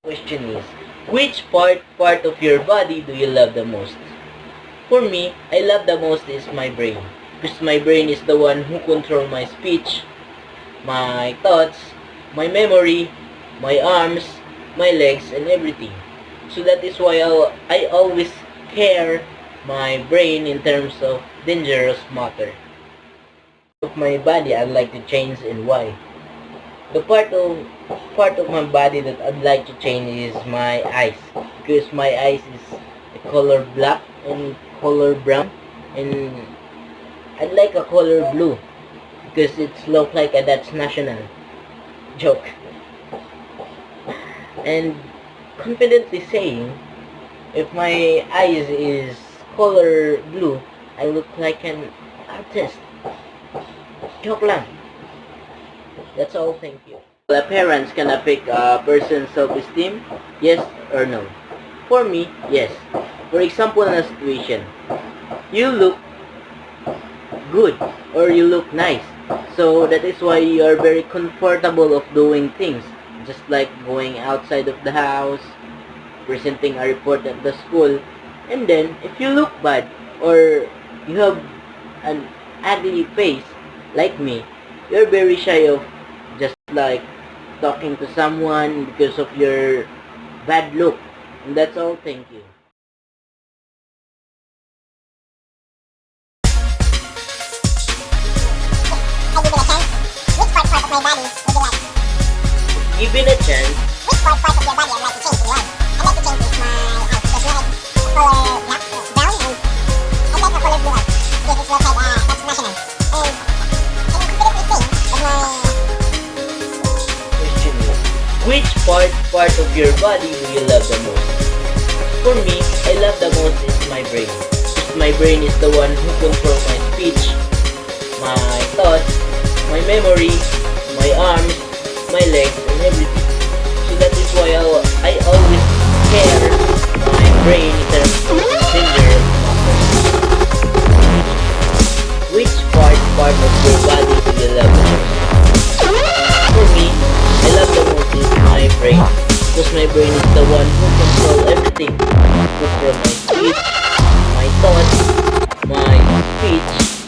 Question is, which part of your body do you love the most? For me, I love the most is my brain. Because my brain is the one who control my speech, my thoughts, my memory, my arms, my legs, and everything. So that is why I always care my brain in terms of dangerous matter. Of my body I'd like to change and why. The part of my body that I'd like to change is my eyes, because my eyes is the color black and color brown, and I'd like a color blue because it's look like a Dutch national joke. And confidently saying, if my eyes is color blue, I look like an artist. Joke lang. That's all, thank you. Appearance can affect a person's self-esteem, yes or no? For me, yes. For example, in a situation, you look good or you look nice. So that is why you are very comfortable of doing things. Just like going outside of the house, presenting a report at the school. And then, if you look bad or you have an ugly face like me, you're very shy of just like talking to someone because of your bad look. And that's all, thank you. Given a chance, Which part of your body I'd like to change and why? I'd like to change is my eyes because my color black, brown, and I'd like a color blue eyes because it's look like that's national. And I can confidently say that my question is, which part of your body do you love the most? For me, I love the most is my brain. My brain is the one who controls my speech, my thoughts, my memory, my arms, my legs, and everything. So that is why I always care my brain in terms of dangerous matters. Which part of your body do you love the most? For me, I love the most is my brain. Because my brain is the one who controls everything. Control my speech, my thoughts, my speech,